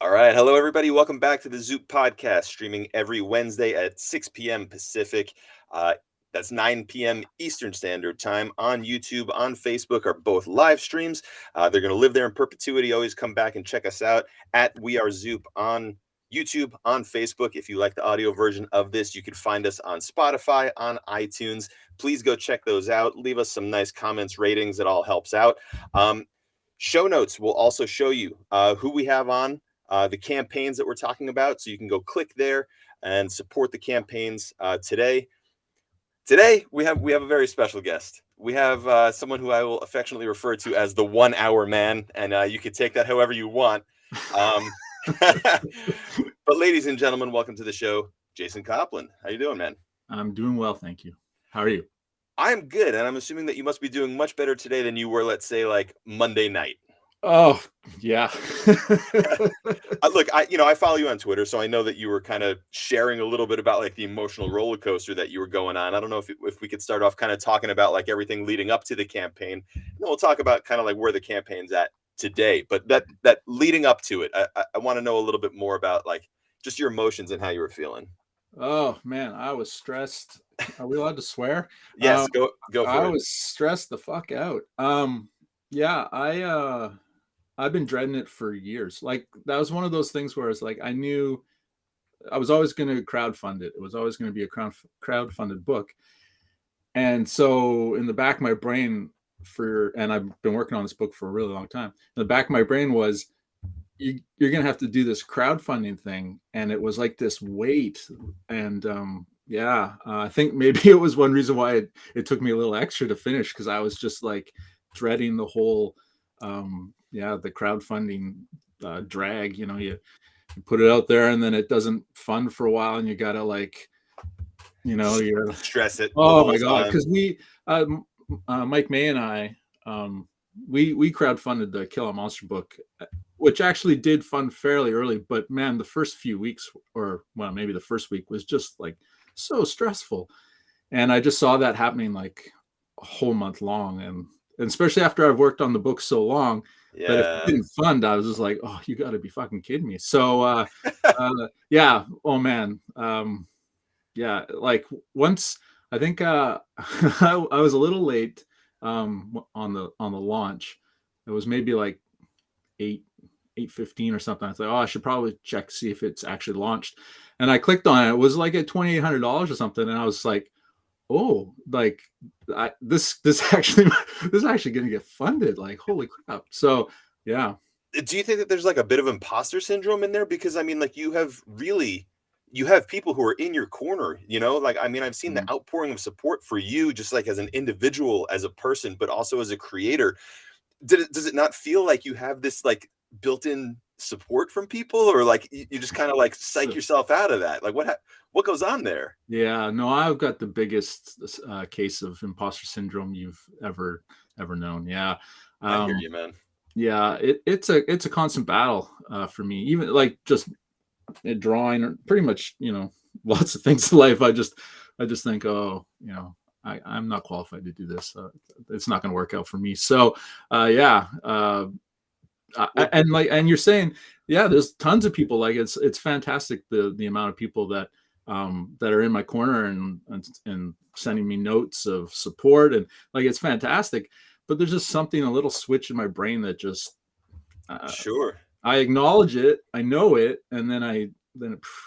All right. Hello, everybody. Welcome back to the Zoop podcast, streaming every Wednesday at 6 p.m. Pacific. That's 9 p.m. Eastern Standard Time on YouTube, on Facebook, are both live streams. They're going to live there in perpetuity. Always come back and check us out at We Are Zoop on YouTube, on Facebook. If you like the audio version of this, you can find us on Spotify, on iTunes. Please go check those out. Leave us some nice comments, ratings. It all helps out. Show notes will also show you who we have on. The campaigns that we're talking about, so you can go click there and support the campaigns. Today we have a very special guest. We have someone who I will affectionately refer to as the 1 hour man, and you can take that however you want. But ladies and gentlemen, welcome to the show, Jason Copland. How you doing, man? I'm doing well, thank you. How are you? I'm good, and I'm assuming that you must be doing much better today than you were, let's say, like Monday night. Oh, yeah. Look, I follow you on Twitter, so I know that you were kind of sharing a little bit about like the emotional roller coaster that you were going on. I don't know if we could start off kind of talking about like everything leading up to the campaign, and then we'll talk about kind of like where the campaign's at today. But that leading up to it, I want to know a little bit more about like just your emotions and how you were feeling. Oh man, I was stressed. Are we allowed to swear? Yes, go for it. I was stressed the fuck out. Yeah, I've been dreading it for years. Like that was one of those things where it's like I knew I was always going to crowdfund it. It was always going to be a crowdfunded book. And so in the back of my brain and I've been working on this book for a really long time. In the back of my brain was you're going to have to do this crowdfunding thing. And it was like this weight. And I think maybe it was one reason why it took me a little extra to finish, because I was just like dreading the whole the crowdfunding drag. You put it out there and then it doesn't fund for a while, and you gotta you stress it. Oh my god, because we Mike May and I we crowdfunded the Kill a Monster book, which actually did fund fairly early, but man, the first few weeks, or well, maybe the first week, was just like so stressful. And I just saw that happening like a whole month long, and especially after I've worked on the book so long, that if it didn't fund, I was just like, oh, you got to be fucking kidding me. So, oh man. Like once, I think I was a little late on the launch. It was maybe like 8:15 or something. I thought, I should probably check to see if it's actually launched. And I clicked on it. It was like at $2,800 or something. And I was like, oh, like this actually going to get funded. Like, holy crap. So, yeah. Do you think that there's like a bit of imposter syndrome in there? Because I mean, like you have people who are in your corner, like, I mean, I've seen the outpouring of support for you, just like as an individual, as a person, but also as a creator. Does it not feel like you have this like built-in support from people, or like you just kind of like psych yourself out of that? Like what goes on there? Yeah, no, I've got the biggest case of imposter syndrome you've ever known. Yeah. I hear you, man. Yeah, it's a constant battle for me, even like just drawing, or pretty much, lots of things in life. I just think, I'm not qualified to do this. It's not going to work out for me. So, and you're saying, yeah, there's tons of people. Like it's fantastic the amount of people that are in my corner and sending me notes of support, and like it's fantastic. But there's just something, a little switch in my brain that just sure. I acknowledge it, I know it, and then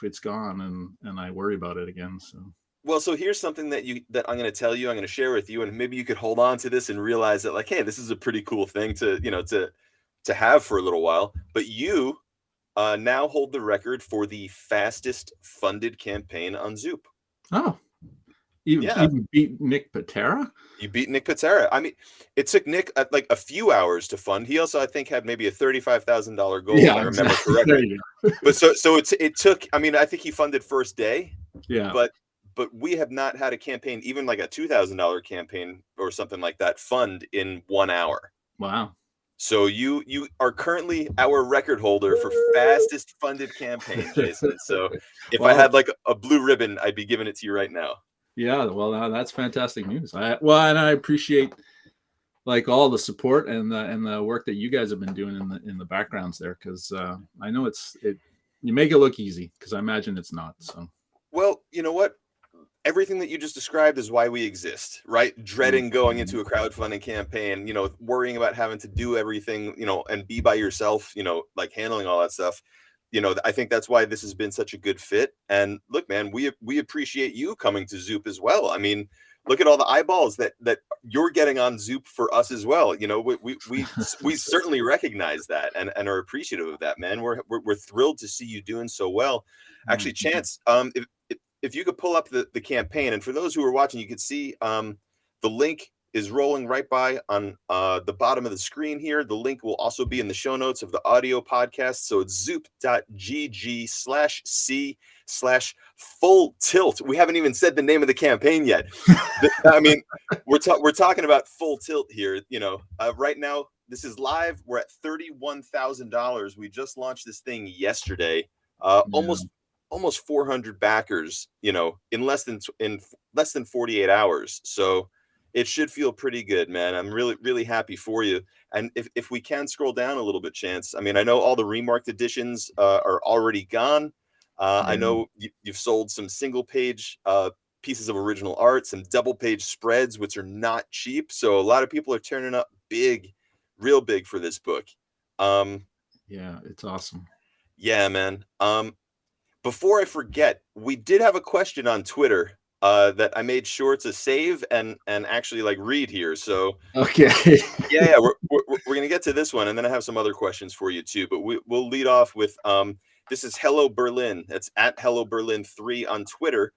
it's gone, and I worry about it again. So. Well, so here's something that I'm going to tell you, I'm going to share with you, and maybe you could hold on to this and realize that, like, hey, this is a pretty cool thing to have for a little while. But you now hold the record for the fastest funded campaign on Zoop. Oh, you beat Nick Patera? You beat Nick Patera. I mean, it took Nick like a few hours to fund. He also, I think, had maybe a $35,000 goal, if I remember correctly. But so it took. I mean, I think he funded first day. Yeah. But we have not had a campaign, even like a $2,000 campaign or something like that, fund in 1 hour. Wow. So you are currently our record holder for fastest funded campaign, Jason. So if I had like a blue ribbon, I'd be giving it to you right now. Yeah, well, that's fantastic news. And I appreciate like all the support and the work that you guys have been doing in the backgrounds there, because I know you make it look easy, because I imagine it's not. So, Well, you know what? Everything that you just described is why we exist, right? Dreading going into a crowdfunding campaign, worrying about having to do everything, and be by yourself, like handling all that stuff. I think that's why this has been such a good fit. And look, man, we appreciate you coming to Zoop as well. I mean, look at all the eyeballs that you're getting on Zoop for us as well. We certainly recognize that and are appreciative of that, man. We're thrilled to see you doing so well. Actually, Chance, if you could pull up the campaign, and for those who are watching, you could see the link is rolling right by on the bottom of the screen here. The link will also be in the show notes of the audio podcast. So it's zoop.gg/c/full tilt. We haven't even said the name of the campaign yet. I mean, we're talking about full tilt here. Right now, this is live. We're at $31,000. We just launched this thing yesterday. Almost 400 backers, in less than 48 hours. So it should feel pretty good, man. I'm really, really happy for you. And if we can scroll down a little bit, Chance, I mean, I know all the remarked editions are already gone. I know you've sold some single page pieces of original art, some double page spreads, which are not cheap. So a lot of people are turning up big, real big for this book. Yeah, it's awesome. Yeah, man. Before I forget, we did have a question on Twitter that I made sure to save and actually like read here. So okay, yeah, we're gonna get to this one, and then I have some other questions for you too. But we'll lead off with this is Hello Berlin. That's at Hello Berlin 3 on Twitter,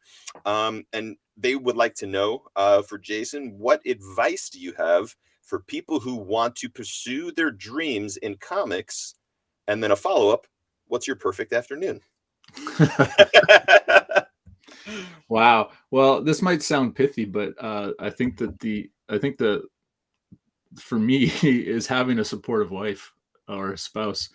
and they would like to know for Jason, what advice do you have for people who want to pursue their dreams in comics? And then a follow up: what's your perfect afternoon? Wow. Well, this might sound pithy, but I think that for me is having a supportive wife or a spouse.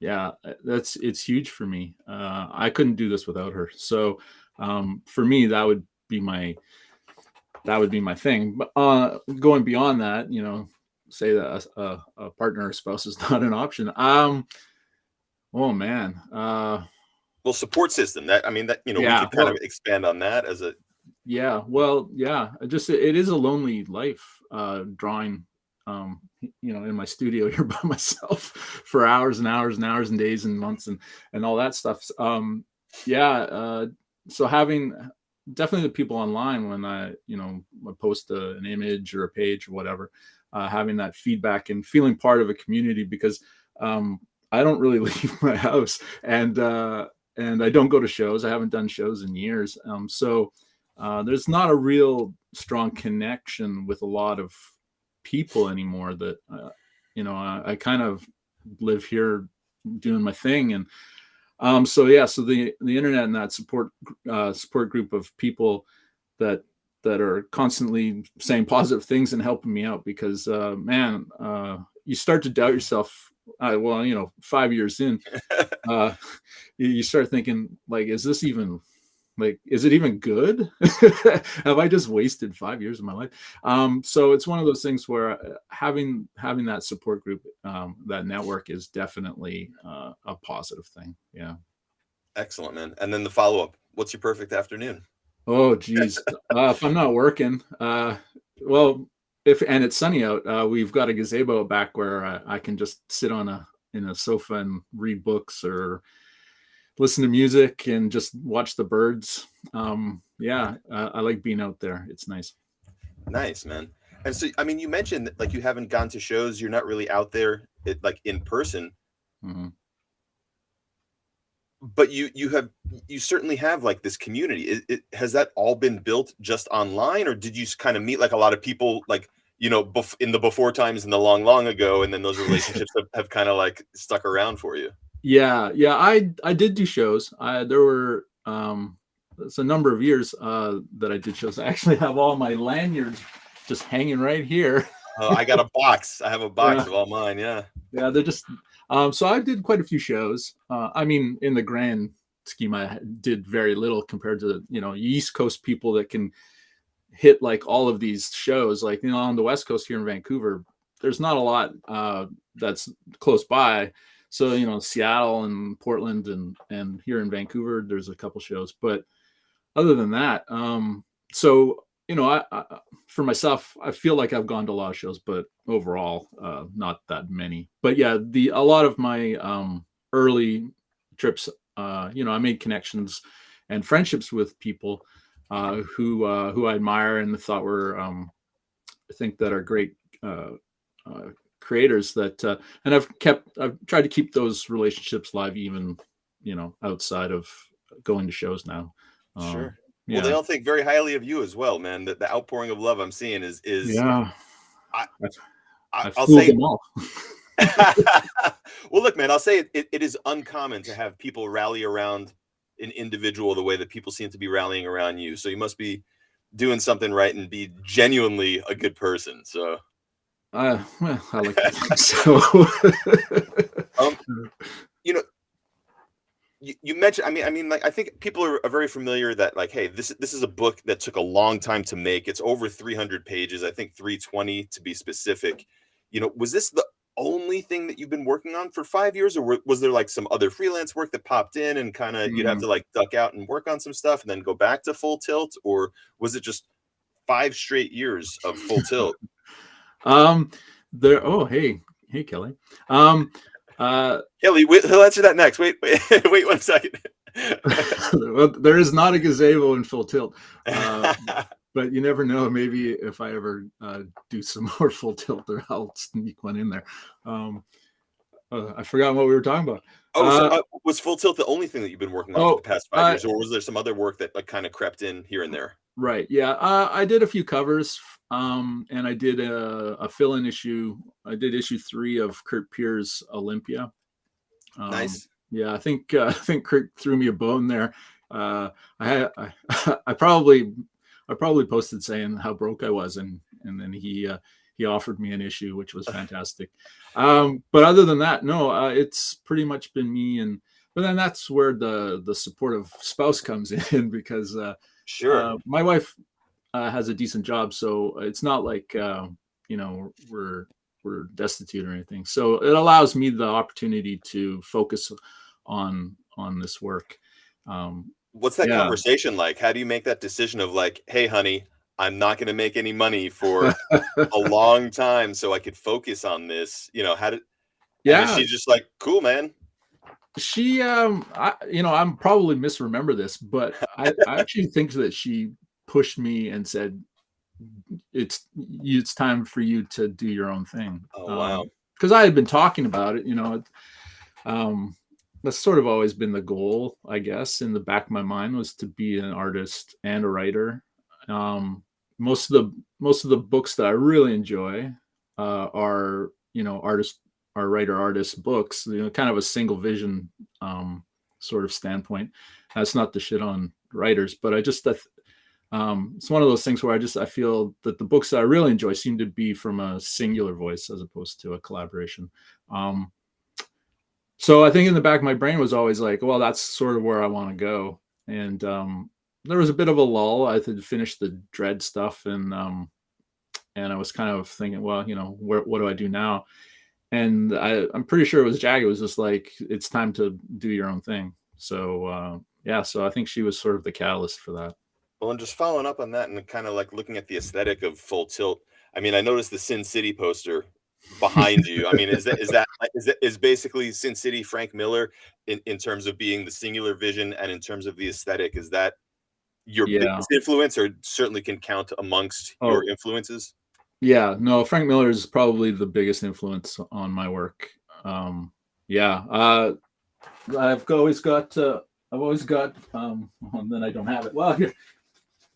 Yeah, it's huge for me. I couldn't do this without her. So for me, that would be my thing. But going beyond that, say that a partner or spouse is not an option. Oh man. Well, support system. We could kind of expand on that as a. Yeah. Well, yeah. It is a lonely life, drawing, in my studio here by myself for hours and hours and hours and days and months and all that stuff. So having definitely the people online when I post I post an image or a page or whatever, having that feedback and feeling part of a community, because I don't really leave my house, and I don't go to shows. I haven't done shows in years. So there's not a real strong connection with a lot of people anymore that, I kind of live here doing my thing. And so the internet and that support group of people that are constantly saying positive things and helping me out, because you start to doubt yourself. 5 years in, you start thinking, like, is it even good? Have I just wasted 5 years of my life? So it's one of those things where having that support group, that network, is definitely a positive thing. Yeah. Excellent, man. And then the follow-up: what's your perfect afternoon? Oh geez. If I'm not working, and it's sunny out, we've got a gazebo back where I can just sit in a sofa and read books or listen to music and just watch the birds. I like being out there. It's nice. Nice, man. And so, I mean, you mentioned that, like, you haven't gone to shows. You're not really out there, like, in person. Mm-hmm. But you certainly have, like, this community. Has that all been built just online, or did you kind of meet like a lot of people, like, in the before times in the long ago, and then those relationships have kind of like stuck around for you? Yeah. I did do shows. There were it's a number of years that I did shows. I actually have all my lanyards just hanging right here. Oh, I got a box. I have a box of all mine. Yeah. Yeah, they're just. So I did quite a few shows. I mean, in the grand scheme, I did very little compared to East Coast people that can hit like all of these shows, like, you know, on the West Coast here in Vancouver, there's not a lot that's close by. So, you know, Seattle and Portland and here in Vancouver, there's a couple shows. But other than that, so, you know, I for myself, I feel like I've gone to a lot of shows, but overall, not that many. But yeah, a lot of my early trips, you know, I made connections and friendships with people who I admire and thought were, I think that are great creators. That and I've tried to keep those relationships live, even, you know, outside of going to shows now. Sure. Well, they Yeah, all think very highly of you as well, man. The outpouring of love I'm seeing is yeah. I, I I'll fooled say. them all. Well, look, man, I'll say it is uncommon to have people rally around an individual the way that people seem to be rallying around you. So you must be doing something right and be genuinely a good person. So, Well, I like to think so. um, you know, you mentioned, I mean, like, I think people are very familiar that, like, hey, this is a book that took a long time to make. It's over 300 pages, I think 320 to be specific. You know, was this the only thing that you've been working on for 5 years, or was there like some other freelance work that popped in and kind of you'd have Mm. to like duck out and work on some stuff and then go back to Full Tilt, or was it just 5 straight years of Full Tilt? Um, there. Oh, hey, Kelly. Um, Kelly, he'll answer that next. Wait, wait 1 second. well, there is not a gazebo in Full Tilt, but you never know. Maybe if I ever do some more Full Tilt, there I'll sneak one in there. I forgot what we were talking about. Oh, so was Full Tilt the only thing that you've been working on for the Oh, past 5 years, or was there some other work that like kind of crept in here and there? right. Yeah. I did a few covers, and I did a fill-in issue. I did issue 3 of Kurt Pierre's Olympia. Nice. Yeah, I think Kurt threw me a bone there. I probably posted saying how broke I was, and then he offered me an issue, which was fantastic. But other than that, no, it's pretty much been me. And but then that's where the supportive spouse comes in, because Sure. my wife has a decent job, so it's not like you know, we're destitute or anything. So it allows me the opportunity to focus on this work. What's that Yeah. conversation like? How do you make that decision of like, hey, honey, I'm not going to make any money for a long time, so I could focus on this. You know, and is Yeah, she just like, cool, man? she you know, I'm probably misremember this, but I actually think that she pushed me and said it's time for you to do your own thing. Oh, wow. Because I had been talking about it, you know. That's sort of always been the goal, I guess, in the back of my mind, was to be an artist and a writer. Most of the books that I really enjoy are, you know, writer artist books, you know, kind of a single vision sort of standpoint. That's not the shit on writers, but it's one of those things where I feel that the books that I really enjoy seem to be from a singular voice as opposed to a collaboration. So I think in the back of my brain was always like, well, that's sort of where I want to go. And there was a bit of a lull. I had finished the Dread stuff, and I was kind of thinking, well, you know, what do I do now? And I'm pretty sure it was Jag. It was just like, it's time to do your own thing. So yeah, so I think she was sort of the catalyst for that. Well, and just following up on that and kind of like looking at the aesthetic of Full Tilt. I mean, I noticed the Sin City poster behind you. I mean, is basically Sin City Frank Miller in terms of being the singular vision, and in terms of the aesthetic, is that your Yeah. biggest influence, or certainly can count amongst Oh, your influences? yeah. No, Frank Miller is probably the biggest influence on my work. Yeah. I've always got, and then I don't have it. Well,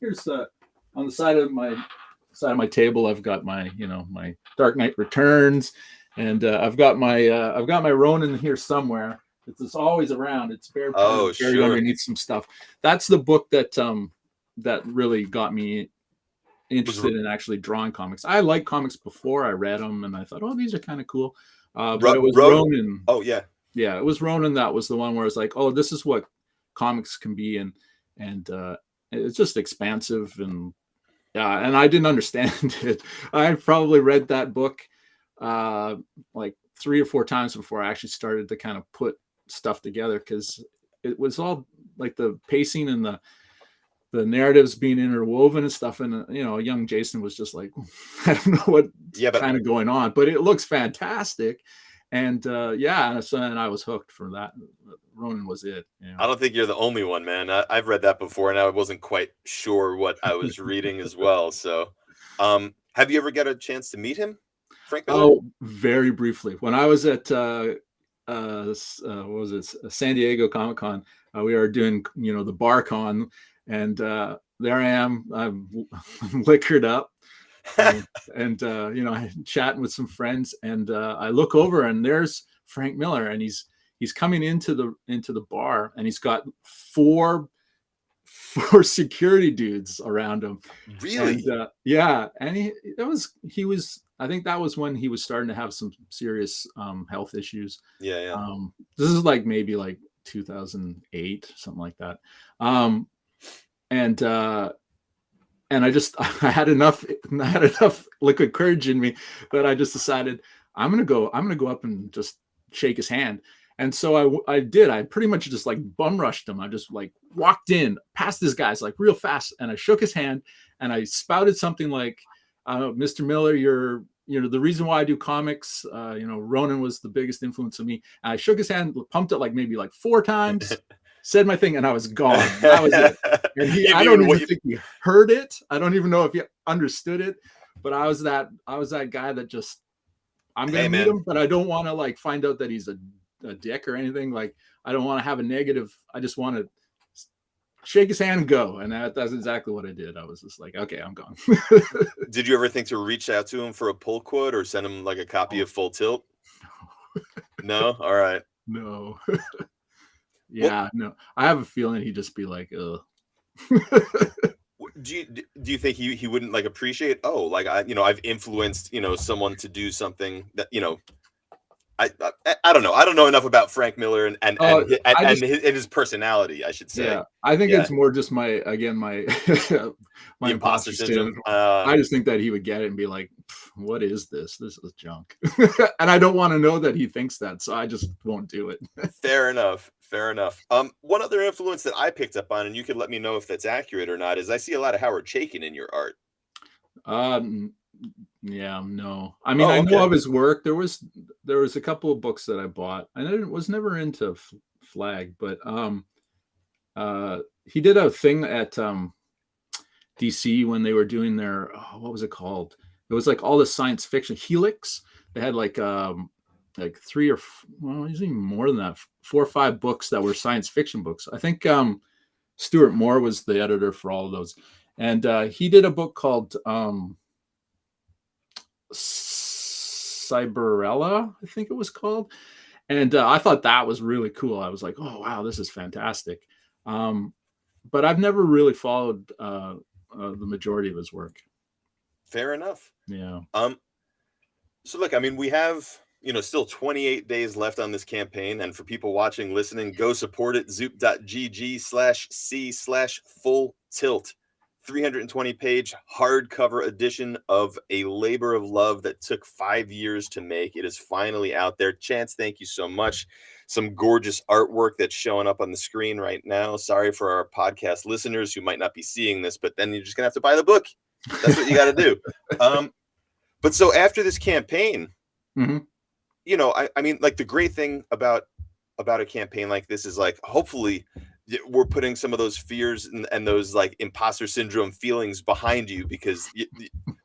here's on the side of my table, I've got my, you know, my Dark Knight Returns, and I've got my Ronin here somewhere. It's always around. It's buried Oh, sure. underneath some stuff. That's the book that really got me interested in actually drawing comics. I liked comics before. I read them and I thought, oh, these are kind of cool. But it was Ronin. Oh, yeah. Yeah, it was Ronin. That was the one where it's like, oh, this is what comics can be, and it's just expansive, and Yeah, and I didn't understand it. I probably read that book like 3 or 4 times before I actually started to kind of put stuff together, because it was all like the pacing and the narratives being interwoven and stuff. And young Jason was just like, I don't know what's Yeah, but kind of going on, but it looks fantastic. And yeah, so then I was hooked for that. Ronan was it. I don't think you're the only one, man. I've read that before, and I wasn't quite sure what I was reading as well. So, have you ever got a chance to meet him, Frank Miller? Oh, very briefly. When I was at what was it, San Diego Comic Con, we are doing the bar con, and there I am, I'm liquored up, and I'm chatting with some friends, and I look over, and there's Frank Miller, and he's coming into the bar, and he's got four security dudes around him. Really? And yeah, and he was I think that was when he was starting to have some serious health issues. Yeah. This is like maybe like 2008, something like that. And I had enough liquid courage in me that I just decided I'm gonna go up and just shake his hand. And so I did. I pretty much just like bum rushed him. I just like walked in past this guy's like real fast, and I shook his hand, and I spouted something like, "Mr. Miller, you're the reason why I do comics. Ronan was the biggest influence on me." And I shook his hand, pumped it like maybe like 4 times, said my thing, and I was gone. That was it. And I don't even think he heard it. I don't even know if he understood it. But I was that guy that just, I'm gonna meet him, but I don't want to like find out that he's a dick or anything. Like, I don't want to have a negative. I just want to shake his hand and go. And that's exactly what I did. I was just like, okay, I'm gone. Did you ever think to reach out to him for a pull quote or send him like a copy of Full Tilt? No. All right. No. Yeah, no. I have a feeling he'd just be like, ugh. Do you think he wouldn't like appreciate, oh, like I've influenced someone to do something that I don't know. I don't know enough about Frank Miller and his personality, I should say. Yeah, I think it's more just my my imposter syndrome. I just think that he would get it and be like, "What is this? This is junk," and I don't want to know that he thinks that, so I just won't do it. Fair enough. One other influence that I picked up on, and you could let me know if that's accurate or not, is I see a lot of Howard Chaykin in your art. Yeah, no. I mean, I know of his work. There was a couple of books that I bought. I was never into Flag, but he did a thing at DC when they were doing their, what was it called? It was like all the science fiction Helix. They had like 3 or usually more than that, 4 or 5 books that were science fiction books. I think Stuart Moore was the editor for all of those, and he did a book called Cyberella, I think it was called. And I thought that was really cool. I was like, oh, wow, this is fantastic. But I've never really followed the majority of his work. Fair enough. Yeah. So look, I mean, we have, still 28 days left on this campaign. And for people watching, listening, go support it. zoop.gg/c/full tilt. 320-page hardcover edition of a labor of love that took 5 years to make. It is finally out there. Chance, thank you so much. Some gorgeous artwork that's showing up on the screen right now. Sorry for our podcast listeners who might not be seeing this, but then you're just gonna have to buy the book. That's what you got to do. But so after this campaign, I mean, like, the great thing about a campaign like this is, like, hopefully we're putting some of those fears and those like imposter syndrome feelings behind you, because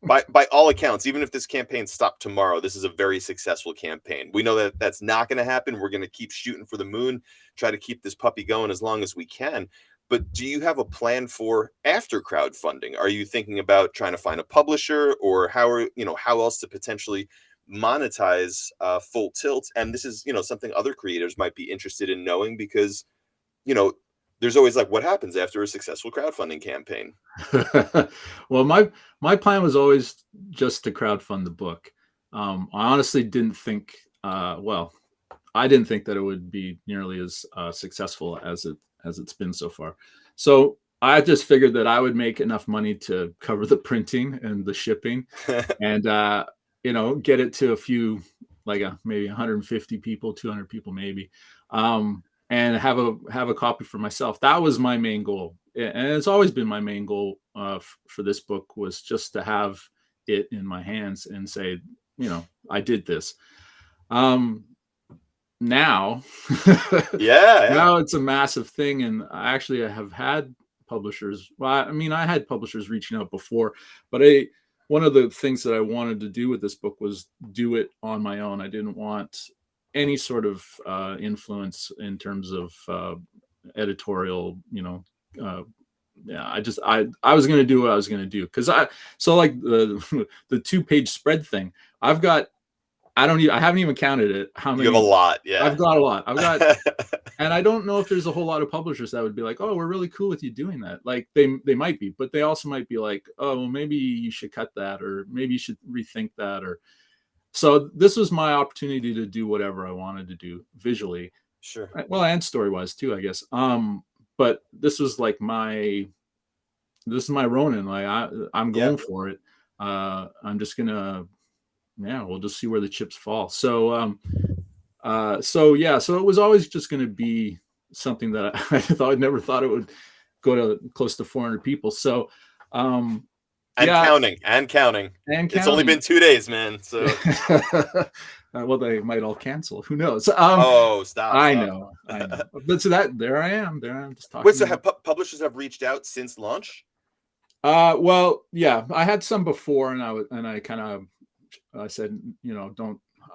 by all accounts, even if this campaign stopped tomorrow, this is a very successful campaign. We know that that's not going to happen. We're going to keep shooting for the moon, try to keep this puppy going as long as we can. But do you have a plan for after crowdfunding? Are you thinking about trying to find a publisher, or how else to potentially monetize Full Tilt? And this is, something other creators might be interested in knowing, because, there's always like, what happens after a successful crowdfunding campaign? Well, my plan was always just to crowdfund the book. I honestly didn't think, I didn't think that it would be nearly as successful as it's been so far. So I just figured that I would make enough money to cover the printing and the shipping, and get it to a few, like maybe 150 people, 200 people maybe, and have a copy for myself. That was my main goal, and it's always been my main goal for this book, was just to have it in my hands and say, I did this. Now, Yeah. now it's a massive thing, and I have had publishers. Well, I mean, I had publishers reaching out before, but one of the things that I wanted to do with this book was do it on my own. I didn't want any sort of influence in terms of editorial, yeah, I was going to do what I was going to do, because like the 2-page spread thing, I haven't even counted it. How many? You have a lot. Yeah. I've got a lot. And I don't know if there's a whole lot of publishers that would be like, oh, we're really cool with you doing that. Like they might be, but they also might be like, oh, well, maybe you should cut that, or maybe you should rethink that. Or so this was my opportunity to do whatever I wanted to do visually. Sure. Well, and story-wise too, I guess. But this was like this is my Ronin. Like I'm going for it. I'm just gonna, we'll just see where the chips fall. So so it was always just going to be something that I never thought it would go to close to 400 people. So counting. It's only been 2 days, man. So well, they might all cancel. Who knows? Stop. I know. But so there I am just talking. Wait, so have publishers have reached out since launch? Well, yeah, I had some before, and I said,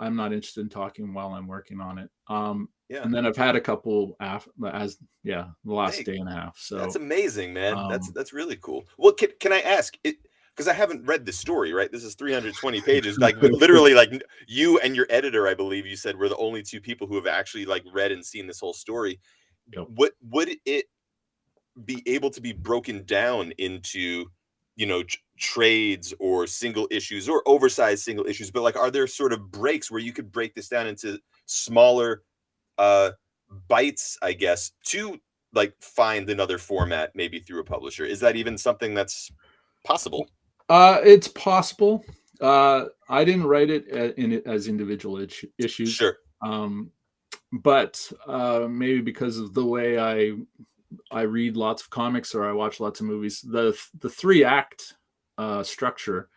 I'm not interested in talking while I'm working on it. And then I've had a couple the last day and a half. So that's amazing, man. That's really cool. Well, can I ask it? Because I haven't read the story, right? This is 320 pages. Like literally, like you and your editor, I believe you said, were the only two people who have actually like read and seen this whole story. Yep. What would it be able to be broken down into, trades or single issues or oversized single issues? But like, are there sort of breaks where you could break this down into smaller bites, I guess, to like find another format, maybe through a publisher? Is that even something that's possible? It's possible. I didn't write it as individual issues. Sure. But maybe because of the way I read lots of comics or I watch lots of movies, the 3-act structure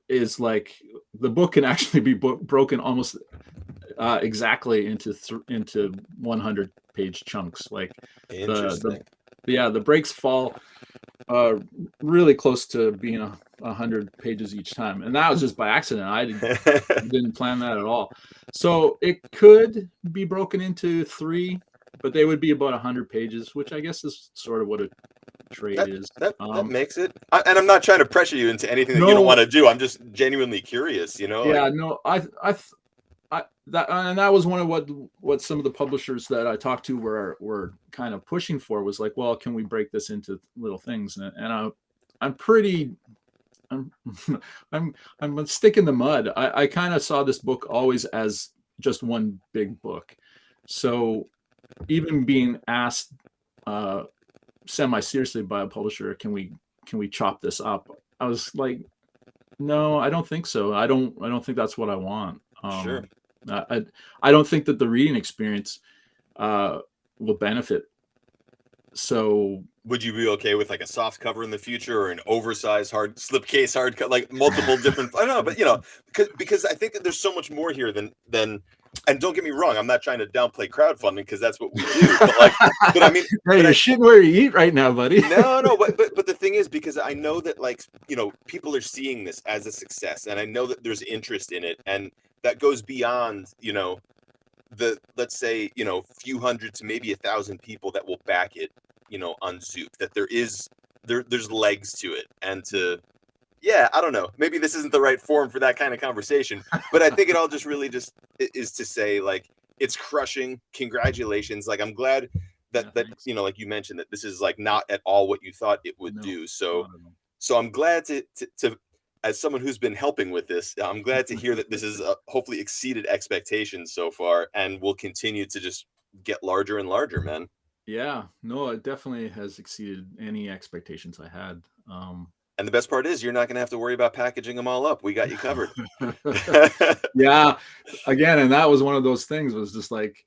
is like, the book can actually be broken almost exactly into 100-page chunks. Like the breaks fall really close to being 100 pages each time, and that was just by accident. I didn't plan that at all. So it could be broken into 3, but they would be about 100 pages, which I guess is sort of what a trade is. That makes it. And I'm not trying to pressure you into anything that you don't want to do. I'm just genuinely curious, Yeah, no, that was one of what some of the publishers that I talked to were kind of pushing for, was like, well, can we break this into little things? And I'm a stick in the mud. I kind of saw this book always as just one big book. So even being asked semi-seriously by a publisher, can we chop this up? I was like, no, I don't think so. I don't think that's what I want. Sure. I don't think that the reading experience will benefit. So would you be okay with like a soft cover in the future, or an oversized slipcase hard cut, like multiple different? I don't know, but because I think that there's so much more here than. And don't get me wrong, I'm not trying to downplay crowdfunding, because that's what we do. But I mean, you're shitting where you eat right now, buddy. No, but the thing is, because I know that people are seeing this as a success, and I know that there's interest in it, and that goes beyond the, let's say, few hundred to maybe 1,000 people that will back it, on Zoop. That there's legs to it, and I don't know. Maybe this isn't the right forum for that kind of conversation, but I think it all just really just is to say, like, it's crushing. Congratulations. Like, I'm glad that like you mentioned, that this is like not at all what you thought it would do. So I'm glad to as someone who's been helping with this, I'm glad to hear that this is hopefully exceeded expectations so far, and will continue to just get larger and larger, man. Yeah, no, it definitely has exceeded any expectations I had. And the best part is you're not going to have to worry about packaging them all up. We got you covered. Yeah, again, and that was one of those things, was just like,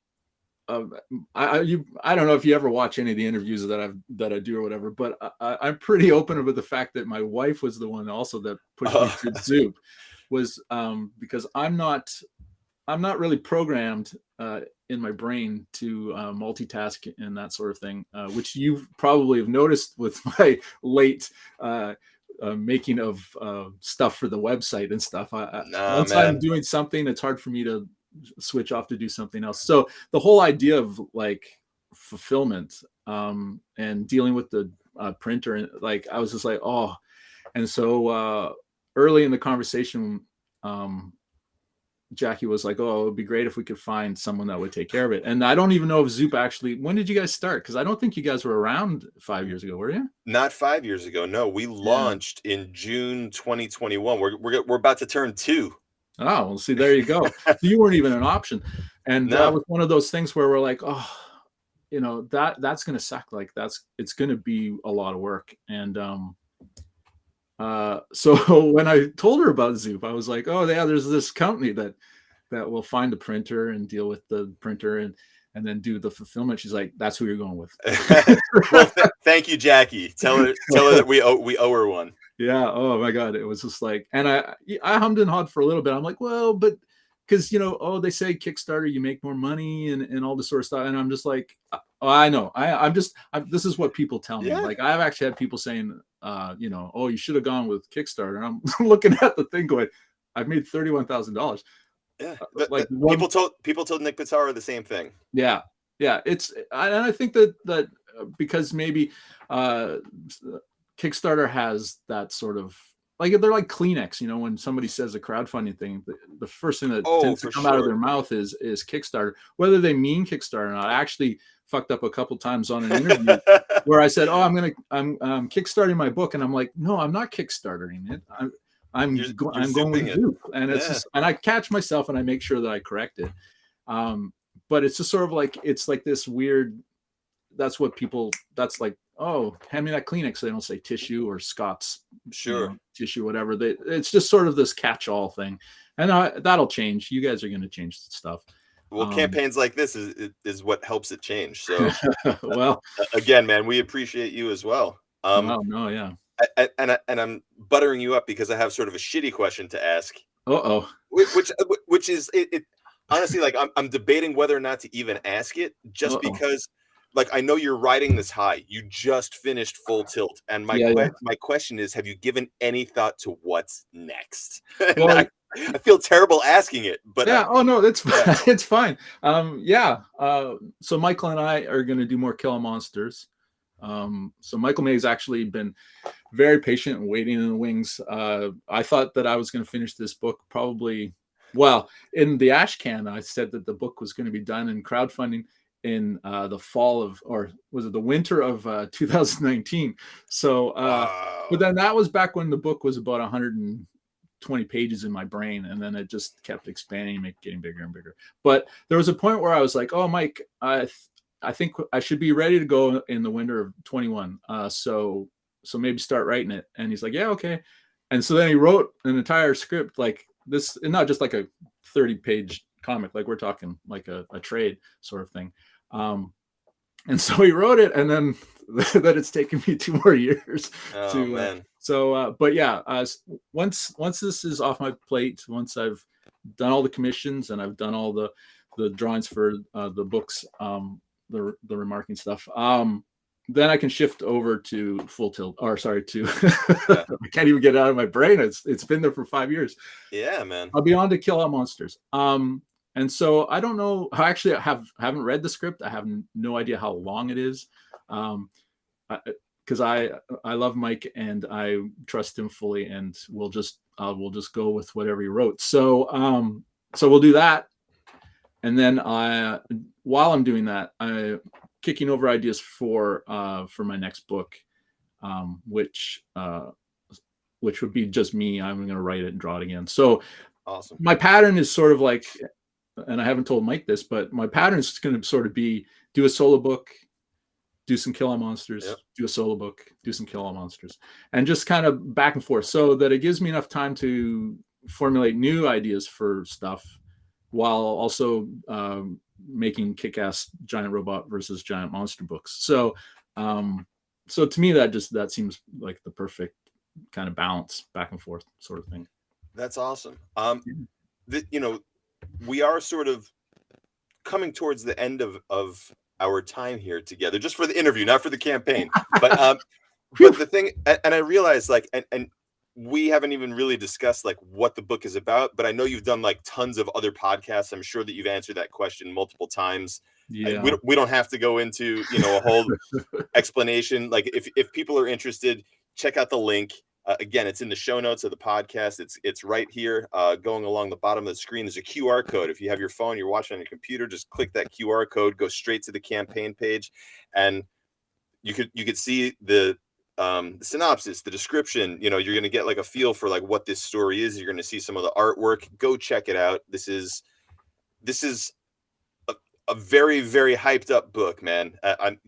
I don't know if you ever watch any of the interviews that I do or whatever, but I'm pretty open with the fact that my wife was the one also that pushed me to Zoop, was because I'm not really programmed in my brain to multitask and that sort of thing, which you probably have noticed with my late making of stuff for the website and stuff. Nah, Once I'm man. doing something, it's hard for me to switch off to do something else. So the whole idea of like fulfillment and dealing with the printer, and like I was just like, oh. And so early in the conversation, Jackie was like, oh, it would be great if we could find someone that would take care of it. And I don't even know if Zoop actually, when did you guys start? Because I don't think you guys were around 5 years ago, were you? Not 5 years ago. No, we launched in June 2021. We're about to turn 2. Oh, well, see, there you go. So you weren't even an option. And that No. was one of those things where we're like, oh, you know, that's going to suck. Like it's going to be a lot of work. And so when I told her about Zoop, I was like, oh yeah, there's this company that will find the printer and deal with the printer and then do the fulfillment. She's like, that's who you're going with. Well, thank you, Jackie. Tell her that we owe her one. Yeah. Oh my God. It was just like, and I hummed and hawed for a little bit. I'm like, well, but because, you know, oh, they say Kickstarter, you make more money and all this sort of stuff. And I'm just like, oh, I know. This is what people tell me. Yeah. Like I've actually had people saying, you know, oh, you should have gone with Kickstarter. And I'm looking at the thing going, I've made $31,000. Yeah. Like people told Nick Pitara the same thing. Yeah. Yeah. And I think that because maybe Kickstarter has that sort of, like, they're like Kleenex, you know, when somebody says a crowdfunding thing, the first thing that tends to come out of their mouth is Kickstarter, whether they mean Kickstarter or not. I actually fucked up a couple times on an interview where I said, oh, I'm kickstarting my book. And I'm like, no, I'm not kickstartering it. I'm going with Zoop. And it's just, and I catch myself and I make sure that I correct it. But it's just sort of like, it's like this weird, that's like, oh, hand me that Kleenex. They don't say tissue or Scott's tissue, whatever. It's just sort of this catch-all thing. And that'll change. You guys are going to change stuff. Well, campaigns like this is what helps it change. So, well, again, man, we appreciate you as well. No, yeah. And I'm buttering you up because I have sort of a shitty question to ask. Which is it honestly, like I'm debating whether or not to even ask it, just because, like, I know you're riding this high. You just finished Full Tilt, and my question is, have you given any thought to what's next? Well, I feel terrible asking it, but yeah. No, that's it's fine. So Michael and I are going to do more Kill Monsters. So Michael May has actually been very patient and waiting in the wings. I thought that I was going to finish this book probably, well, in the ash can, I said that the book was going to be done in crowdfunding in the fall of, or was it the winter of 2019? So, but then that was back when the book was about 120 pages in my brain, and then it just kept expanding and getting bigger and bigger. But there was a point where I was like, oh, Mike, I think I should be ready to go in the winter of 21. So maybe start writing it. And he's like, yeah, okay. And so then he wrote an entire script like this, and not just like a 30-page comic, like we're talking like a trade sort of thing. And so he wrote it, and then that it's taken me 2 more years man. But yeah, once this is off my plate, once I've done all the commissions and I've done all the drawings for the books, the remarking stuff, then I can shift over to Full Tilt, or sorry, to I can't even get it out of my brain. It's been there for 5 years. Yeah, man. I'll be on to Kill All Monsters. And so I don't know. Actually, I haven't read the script. I have no idea how long it is, because I love Mike and I trust him fully, and we'll just go with whatever he wrote. So we'll do that, and then while I'm doing that, I'm kicking over ideas for my next book, which would be just me. I'm going to write it and draw it again. So awesome. My pattern is sort of like, and I haven't told Mike this, but my pattern is going to sort of be do a solo book, do some Kill All Monsters, Yep. do a solo book, do some Kill All Monsters, and just kind of back and forth, so that it gives me enough time to formulate new ideas for stuff while also making kick-ass giant robot versus giant monster books. So to me, that seems like the perfect kind of balance, back and forth sort of thing. That's awesome. We are sort of coming towards the end of our time here together, just for the interview, not for the campaign. But but the thing, and I realize, like, and we haven't even really discussed like what the book is about, but I know you've done like tons of other podcasts. I'm sure that you've answered that question multiple times. Yeah. We don't have to go into, a whole explanation. Like, if people are interested, check out the link. Again, it's in the show notes of the podcast. It's right here, going along the bottom of the screen. There's a QR code. If you have your phone, you're watching on your computer, just click that QR code, go straight to the campaign page, and you could see the synopsis, the description. You're going to get like a feel for like what this story is. You're going to see some of the artwork. Go check it out. This is a very, very hyped up book, man.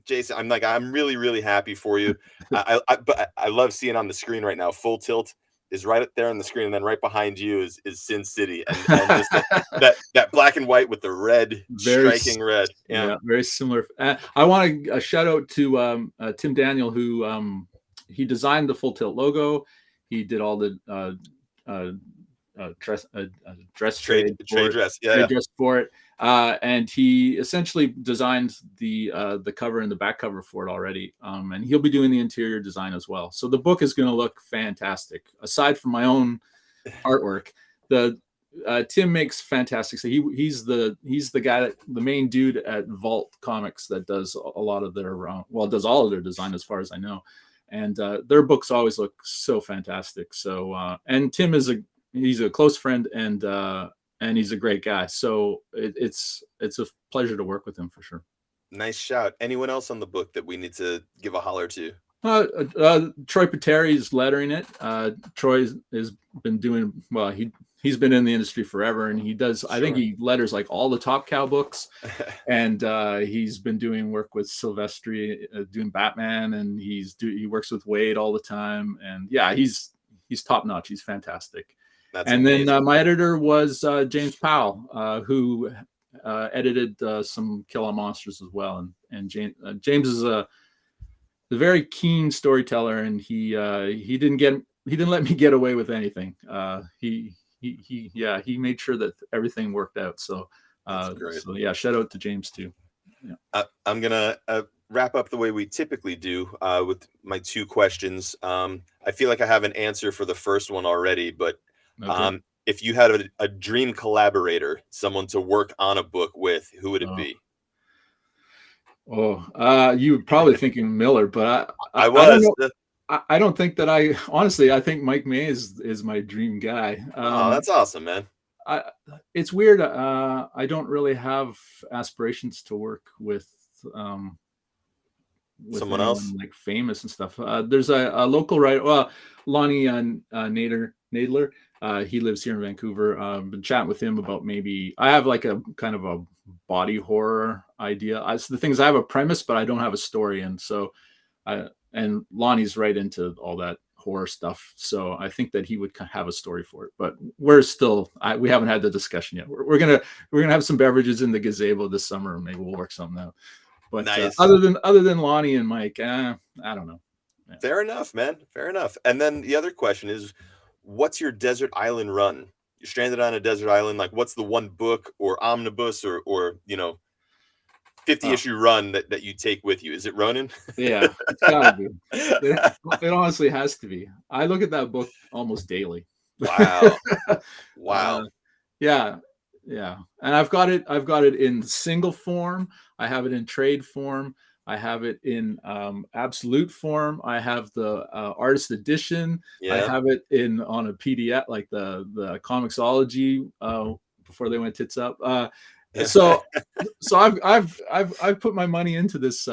Jason, I'm really, really happy for you. But I love seeing on the screen right now, Full Tilt is right up there on the screen, and then right behind you is Sin City, and just that black and white with the red, striking red. Yeah, very similar. I want a shout out to Tim Daniel, who he designed the Full Tilt logo. He did all the dress trade dress for it. And he essentially designed the cover and the back cover for it already. And he'll be doing the interior design as well. So the book is going to look fantastic. Aside from my own artwork, Tim makes fantastic. So he's the guy, the main dude at Vault Comics that does a lot of their does all of their design, as far as I know. And their books always look so fantastic. So and Tim he's a close friend, and he's a great guy. So it's a pleasure to work with him, for sure. Nice shout. Anyone else on the book that we need to give a holler to? Troy Pateri's lettering it. Troy has been doing well. He's been in the industry forever, and he does. Sure. I think he letters like all the Top Cow books, and he's been doing work with Silvestri, doing Batman, and he works with Wade all the time. And yeah, he's top notch. He's fantastic. That's amazing. Then my editor was James Powell, who edited some Kill All Monsters as well. And James is a very keen storyteller, and he didn't let me get away with anything. He made sure that everything worked out. So so yeah, shout out to James too. Yeah. I'm gonna wrap up the way we typically do with my two questions. I feel like I have an answer for the first one already, but okay. If you had a dream collaborator, someone to work on a book with, who would it be? You were probably thinking Miller, but I was. I don't think that honestly, I think Mike May is my dream guy. That's awesome, man. It's weird. I don't really have aspirations to work with someone else like famous and stuff. There's a local writer, Lonnie Nadler. He lives here in Vancouver. Been chatting with him about maybe I have like a kind of a body horror idea. The thing is, I have a premise, but I don't have a story, and so and Lonnie's right into all that horror stuff. So I think that he would have a story for it. But we're still we haven't had the discussion yet. We're gonna have some beverages in the gazebo this summer, and maybe we'll work something out. But nice. Other than Lonnie and Mike, I don't know. Yeah. Fair enough, man. Fair enough. And then the other question is, what's your desert island run? You're stranded on a desert island. Like, what's the one book or omnibus or 50 issue run that you take with you? Is it Ronin? Yeah, it's gotta be. It honestly has to be. I look at that book almost daily. Wow. Yeah. And I've got it in single form. I have it in trade form. I have it in absolute form. I have the artist edition. Yeah. I have it on a PDF, like the Comixology before they went tits up. So I've put my money into this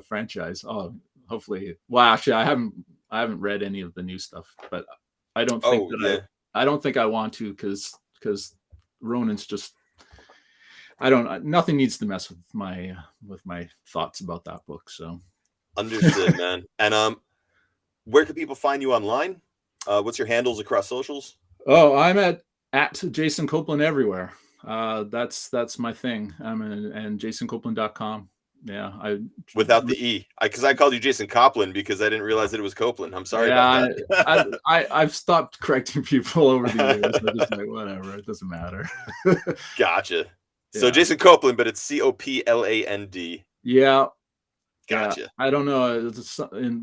franchise. Oh, hopefully. Well, actually, I haven't read any of the new stuff, but I don't think I don't think I want to because Ronin's just. nothing needs to mess with my thoughts about that book. So understood, man. And where can people find you online? What's your handles across socials? Oh, I'm at Jason Copland everywhere. That's my thing. And jasoncopland.com. Yeah, without the E, because I called you Jason Copland because I didn't realize that it was Copeland. I'm sorry about that. I've stopped correcting people over the years. I'm just like, whatever, it doesn't matter. Gotcha. So yeah. Jason Copland, but it's Copland. Yeah. Gotcha. Yeah. I don't know.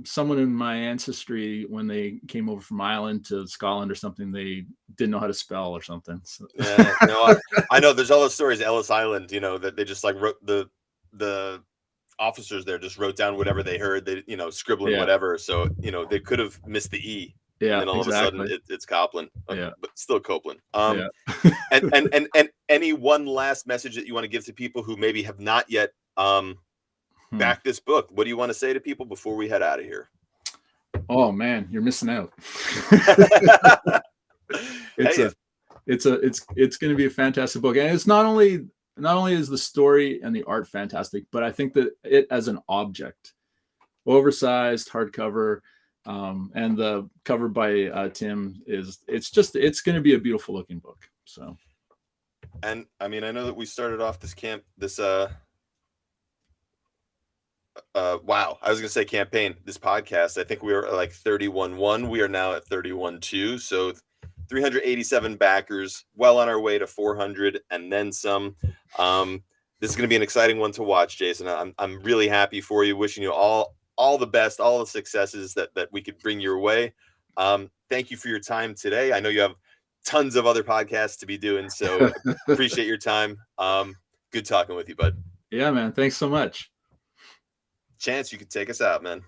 Someone in my ancestry, when they came over from Ireland to Scotland or something, they didn't know how to spell or something. So. Yeah, no, I know there's all those stories, Ellis Island, that they just like wrote the officers there just wrote down whatever they heard, they scribbling whatever, so they could have missed the E, and then all of a sudden it's Copland, but still Copeland. And any one last message that you want to give to people who maybe have not yet backed this book? What do you want to say to people before we head out of here? Oh man, you're missing out. It's going to be a fantastic book, and it's not only is the story and the art fantastic, but I think that it as an object, oversized, hardcover, and the cover by Tim it's going to be a beautiful looking book. So, and I mean, I know that we started off this this podcast. I think we were like 31-1. We are now at 31-2. So 387 backers, well on our way to 400 and then some. This is going to be an exciting one to watch, Jason. I'm really happy for you. Wishing you all the best, all the successes that we could bring your way. Thank you for your time today. I know you have tons of other podcasts to be doing, so appreciate your time. Good talking with you, bud. Yeah, man. Thanks so much. Chance, you could take us out, man.